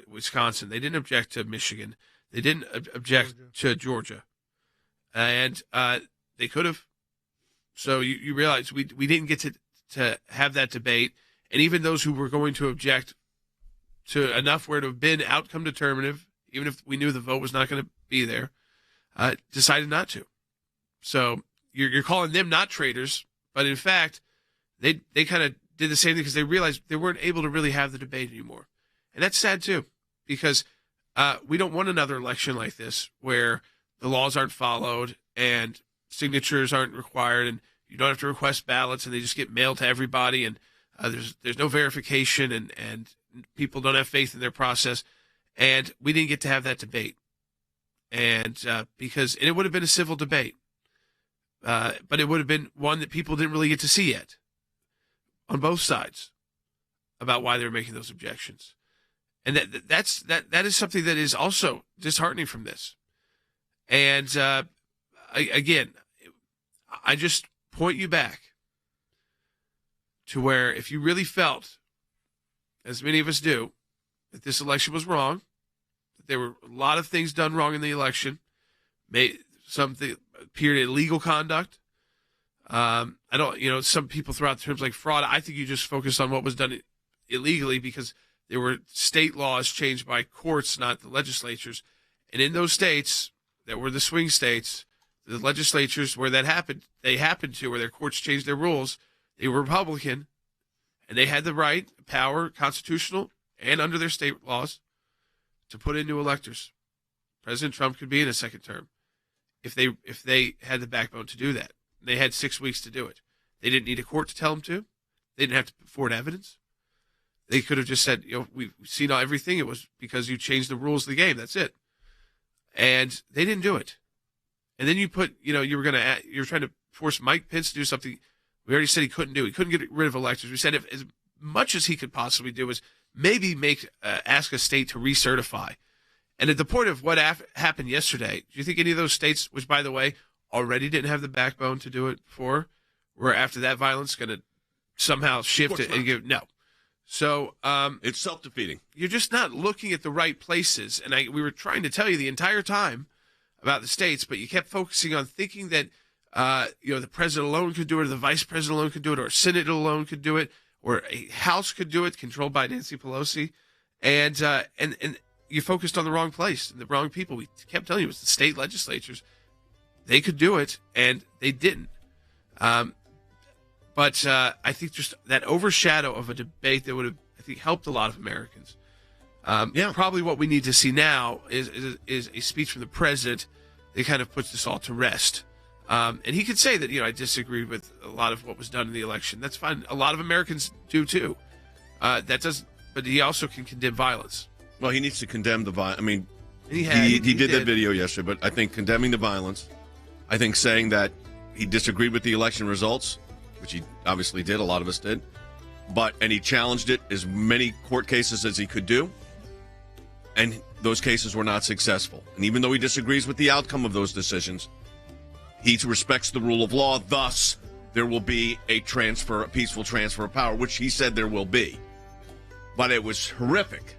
Wisconsin. They didn't object to Michigan. They didn't object to Georgia, and they could have. So you realize we didn't get to have that debate, and even those who were going to object to enough where it would have been outcome determinative, even if we knew the vote was not going to be there, decided not to. So you're calling them not traitors, but in fact, they kind of did the same thing because they realized they weren't able to really have the debate anymore. And that's sad too, because we don't want another election like this where the laws aren't followed and signatures aren't required and you don't have to request ballots and they just get mailed to everybody and there's no verification and people don't have faith in their process. And we didn't get to have that debate. And because it would have been a civil debate, but it would have been one that people didn't really get to see yet on both sides about why they were making those objections. And that is something that is also disheartening from this. And again, I just point you back to where if you really felt, as many of us do, that this election was wrong, that there were a lot of things done wrong in the election, something appeared illegal conduct. Some people throw out terms like fraud. I think you just focus on what was done illegally because there were state laws changed by courts, not the legislatures. And in those states that were the swing states, the legislatures where that happened, where their courts changed their rules, they were Republican, and they had the right, power, constitutional, and under their state laws, to put in new electors. President Trump could be in a second term if they had the backbone to do that. They had 6 weeks to do it. They didn't need a court to tell them to. They didn't have to put forward evidence. They could have just said, we've seen everything. It was because you changed the rules of the game. That's it. And they didn't do it. And then you put, you're trying to force Mike Pence to do something we already said he couldn't do. He couldn't get rid of electors. We said if as much as he could possibly do was maybe ask a state to recertify. And at the point of what happened yesterday, do you think any of those states, which by the way already didn't have the backbone to do it before, were after that violence going to somehow shift it and give no? So
it's self-defeating.
You're just not looking at the right places. And we were trying to tell you the entire time about the states, but you kept focusing on thinking that the president alone could do it, or the vice president alone could do it, or a Senate alone could do it, or a House could do it, controlled by Nancy Pelosi, and you focused on the wrong place and the wrong people. We kept telling you it was the state legislatures. They could do it, and they didn't. But I think just that overshadow of a debate that would have, I think, helped a lot of Americans. Probably what we need to see now is a speech from the president that kind of puts this all to rest. And he could say that, I disagree with a lot of what was done in the election. That's fine. A lot of Americans do too. But he also can condemn violence.
Well, he needs to condemn the violence. I mean, he did that video yesterday, but I think condemning the violence, I think saying that he disagreed with the election results, which he obviously did, a lot of us did, and he challenged it as many court cases as he could do, and those cases were not successful. And even though he disagrees with the outcome of those decisions, he respects the rule of law, thus there will be a peaceful transfer of power, which he said there will be. But it was horrific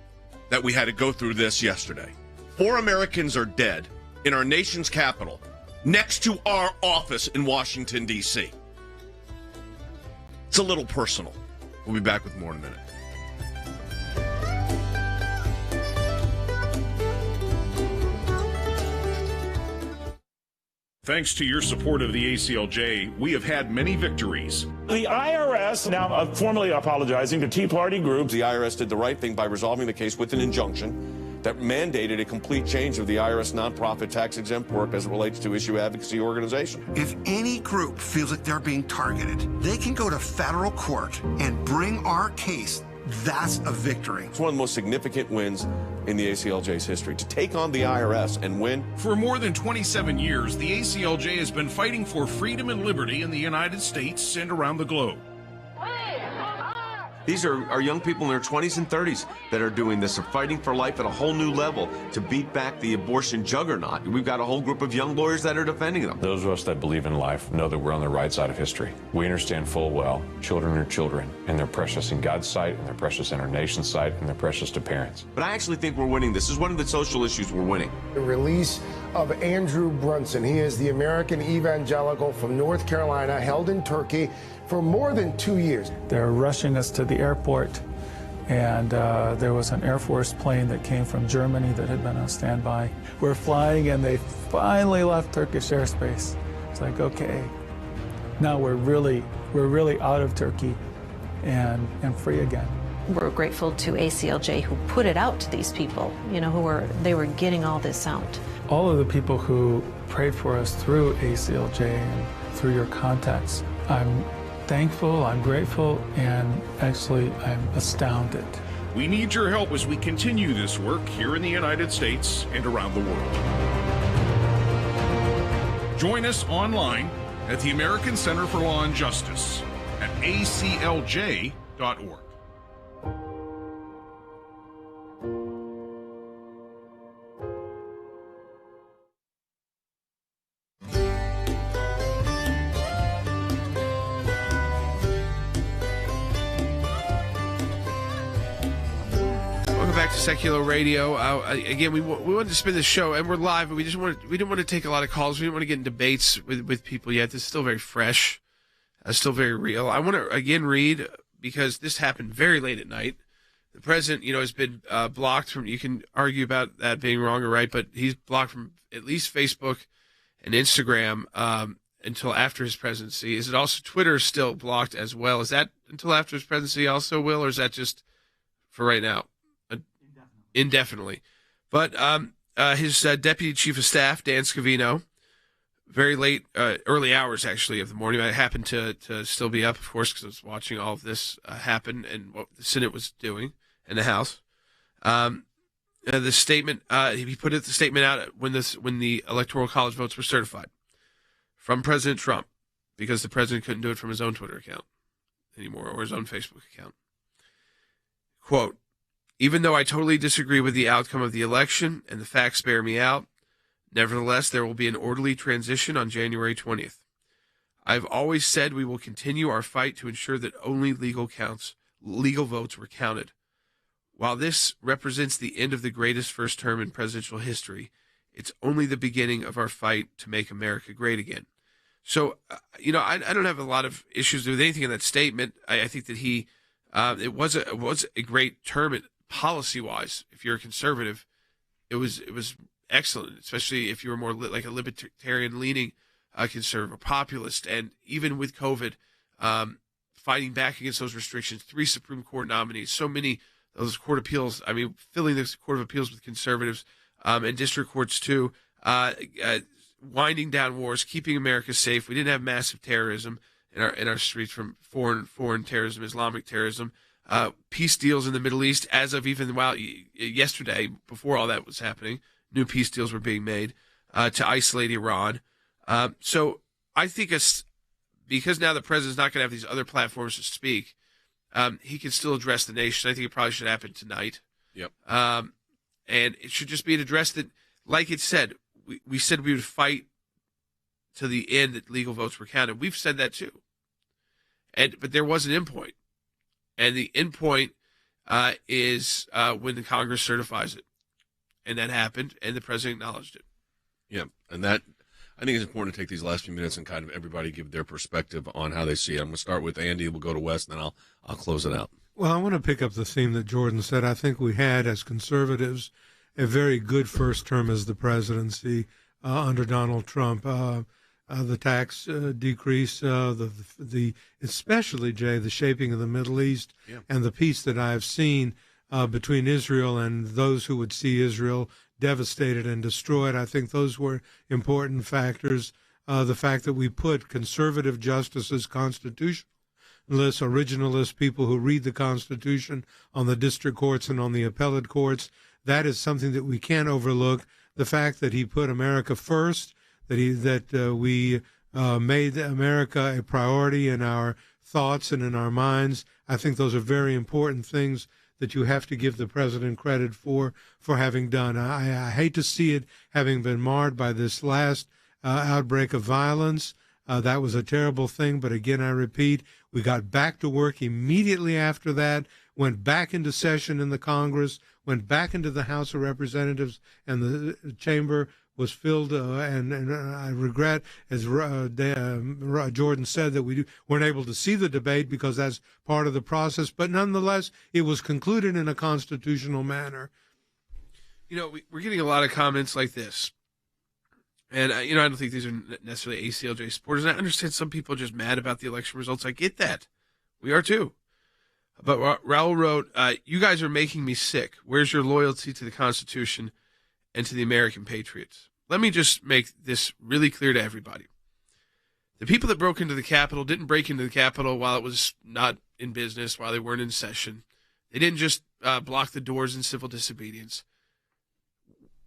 that we had to go through this yesterday. 4 Americans are dead in our nation's capital, next to our office in Washington, D.C. It's a little personal. We'll be back with more in a minute.
Thanks to your support of the ACLJ, we have had many victories.
The IRS now formally apologizing to Tea Party groups.
The IRS did the right thing by resolving the case with an injunction that mandated a complete change of the IRS nonprofit tax-exempt work as it relates to issue advocacy organization.
If any group feels like they're being targeted, they can go to federal court and bring our case. That's a victory.
It's one of the most significant wins in the ACLJ's history, to take on the IRS and win.
For more than 27 years, the ACLJ has been fighting for freedom and liberty in the United States and around the globe.
These are young people in their 20s and 30s that are doing this, are fighting for life at a whole new level to beat back the abortion juggernaut. We've got a whole group of young lawyers that are defending them.
Those of us that believe in life know that we're on the right side of history. We understand full well children are children, and they're precious in God's sight, and they're precious in our nation's sight, and they're precious to parents.
But I actually think we're winning. This is one of the social issues we're winning.
The release of Andrew Brunson. He is the American evangelical from North Carolina, held in Turkey for more than 2 years.
They're rushing us to the airport, and there was an Air Force plane that came from Germany that had been on standby. We're flying, and they finally left Turkish airspace. It's like, okay, now we're really out of Turkey and free again.
We're grateful to ACLJ who put it out to these people, they were getting all this out.
All of the people who prayed for us through ACLJ and through your contacts, I'm thankful, I'm grateful, and actually I'm astounded.
We need your help as we continue this work here in the United States and around the world. Join us online at the American Center for Law and Justice at aclj.org.
back to Sekulow Radio. Again, we wanted to spin this show, and we're live, but we didn't want to take a lot of calls. We didn't want to get in debates with people yet. This is still very fresh, still very real. I want to again read, because this happened very late at night. The president, has been blocked from. You can argue about that being wrong or right, but he's blocked from at least Facebook and Instagram until after his presidency. Is it also Twitter still blocked as well? Is that until after his presidency also, Will, or is that just for right now? Indefinitely. But his deputy chief of staff, Dan Scavino, very late, early hours actually of the morning. I happened to still be up, of course, because I was watching all of this happen and what the Senate was doing and the House. The statement, he put the statement out when the Electoral College votes were certified from President Trump, because the president couldn't do it from his own Twitter account anymore or his own Facebook account. Quote, "Even though I totally disagree with the outcome of the election and the facts bear me out, nevertheless, there will be an orderly transition on January 20th. I've always said we will continue our fight to ensure that only legal votes were counted. While this represents the end of the greatest first term in presidential history, it's only the beginning of our fight to make America great again." So, I don't have a lot of issues with anything in that statement. I think that it was a great term policy-wise. If you're a conservative, it was excellent, especially if you were more like a libertarian-leaning conservative or populist. And even with COVID, fighting back against those restrictions, 3 Supreme Court nominees, so many of those court appeals, filling this Court of Appeals with conservatives, and district courts too, winding down wars, keeping America safe. We didn't have massive terrorism in our streets from foreign terrorism, Islamic terrorism. Peace deals in the Middle East, as of even yesterday, before all that was happening, new peace deals were being made to isolate Iran. So I think because now the president's not going to have these other platforms to speak, he can still address the nation. I think it probably should happen tonight.
Yep.
And it should just be an address that, like it said, we said we would fight to the end that legal votes were counted. We've said that too. But there was an endpoint. And the endpoint is when the Congress certifies it. And that happened, and the president acknowledged it.
Yeah, and that, I think it's important to take these last few minutes and kind of everybody give their perspective on how they see it. I'm going to start with Andy, we'll go to Wes, and then I'll close it out.
Well, I want to pick up the theme that Jordan said. I think we had, as conservatives, a very good first term as the presidency under Donald Trump. The tax decrease, especially, Jay, the shaping of the Middle East and the peace that I have seen between Israel and those who would see Israel devastated and destroyed. I think those were important factors. The fact that we put conservative justices, constitutionalists, originalists, people who read the Constitution on the district courts and on the appellate courts, that is something that we can't overlook. The fact that he put America first, that we made America a priority in our thoughts and in our minds. I think those are very important things that you have to give the president credit for having done. I hate to see it having been marred by this last outbreak of violence. That was a terrible thing. But again, I repeat, we got back to work immediately after that, went back into session in the Congress, went back into the House of Representatives, and the chamber was filled, and I regret, as Jordan said, that we weren't able to see the debate because that's part of the process. But nonetheless, it was concluded in a constitutional manner.
We're getting a lot of comments like this. And, I don't think these are necessarily ACLJ supporters. And I understand some people are just mad about the election results. I get that. We are too. But Raul wrote, "You guys are making me sick. Where's your loyalty to the Constitution and to the American patriots?" Let me just make this really clear to everybody. The people that broke into the Capitol didn't break into the Capitol while it was not in business, while they weren't in session. They didn't just block the doors in civil disobedience.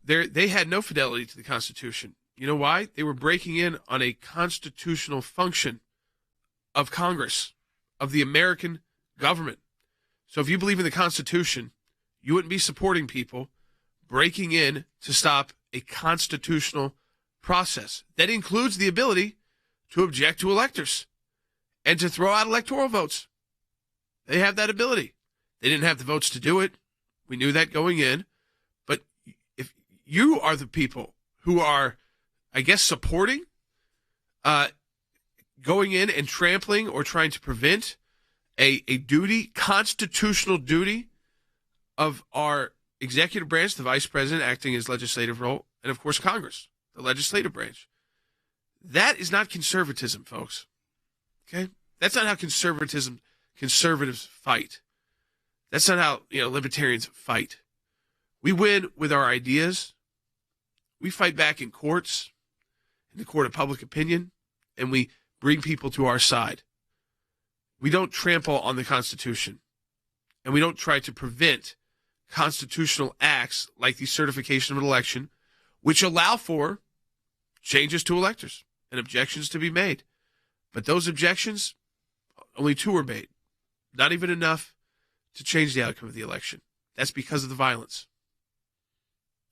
They had no fidelity to the Constitution. You know why? They were breaking in on a constitutional function of Congress, of the American government. So if you believe in the Constitution, you wouldn't be supporting people breaking in to stop a constitutional process. That includes the ability to object to electors and to throw out electoral votes. They have that ability. They didn't have the votes to do it. We knew that going in. But if you are the people who are, I guess, supporting going in and trampling or trying to prevent a duty, constitutional duty of our executive branch, the vice president acting his legislative role, and of course Congress, the legislative branch. That is not conservatism, folks. Okay? That's not how conservatives fight. That's not how, libertarians fight. We win with our ideas. We fight back in courts, in the court of public opinion, and we bring people to our side. We don't trample on the Constitution, and we don't try to prevent constitutional acts like the certification of an election, which allow for changes to electors and objections to be made. But those objections, only 2 were made. Not even enough to change the outcome of the election. That's because of the violence.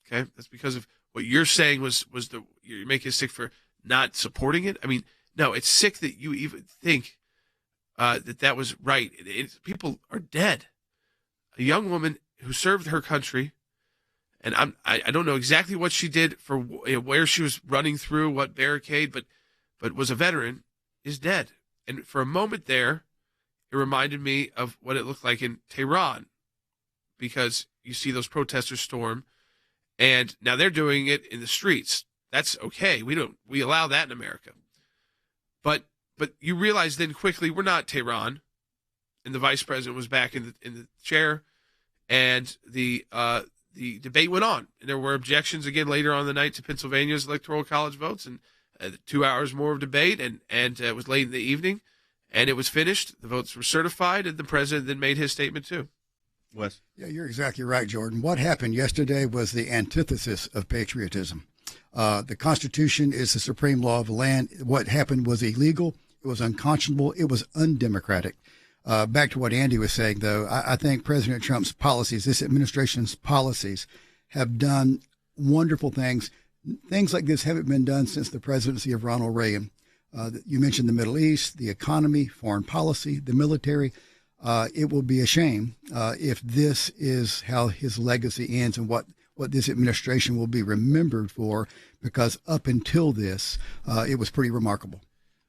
Okay? That's because of what you're saying you're making us sick for not supporting it. I mean, no, it's sick that you even think that was right. People are dead. A young woman who served her country, and I don't know exactly what she did for where she was running through, what barricade, but was a veteran, is dead. And for a moment there, it reminded me of what it looked like in Tehran, because you see those protesters storm, and now they're doing it in the streets. That's okay. We allow that in America. But you realize then quickly we're not Tehran, and the vice president was back in the chair, and the debate went on. And there were objections again later on the night to Pennsylvania's electoral college votes, and 2 hours more of debate, and it was late in the evening, and it was finished. The votes were certified, and the president then made his statement too.
Wes?
Yeah, you're exactly right, Jordan. What happened yesterday was the antithesis of patriotism. The Constitution is the supreme law of the land. What happened was illegal. It was unconscionable. It was undemocratic. Back to what Andy was saying, though, I think President Trump's policies, this administration's policies, have done wonderful things. Things like this haven't been done since the presidency of Ronald Reagan. You mentioned the Middle East, the economy, foreign policy, the military. It will be a shame if this is how his legacy ends and what this administration will be remembered for, because up until this, it was pretty remarkable.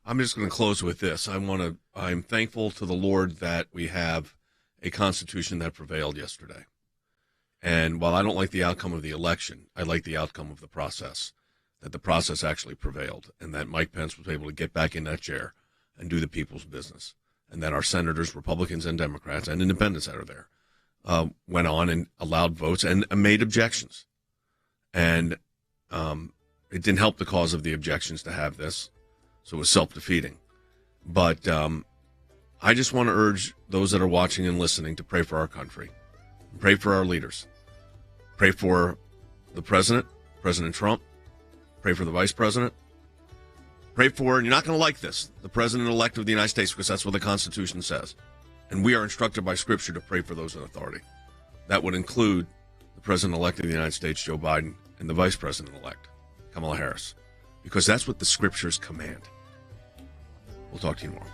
I'm just going to close with this. I'm thankful to the Lord that we have a Constitution that prevailed yesterday. And while I don't like the outcome of the election, I like the outcome of the process, that the process actually prevailed, and that Mike Pence was able to get back in that chair and do the people's business, and that our senators, Republicans and Democrats and independents that are there, went on and allowed votes and made objections. And it didn't help the cause of the objections to have this, so it was self-defeating. But I just want to urge those that are watching and listening to pray for our country, pray for our leaders, pray for the president, President Trump, pray for the vice president, pray for, and you're not going to like this, the president-elect of the United States, because that's what the Constitution says. And we are instructed by Scripture to pray for those in authority. That would include the president-elect of the United States, Joe Biden, and the vice president-elect, Kamala Harris, because that's what the Scriptures command. We'll talk to you tomorrow.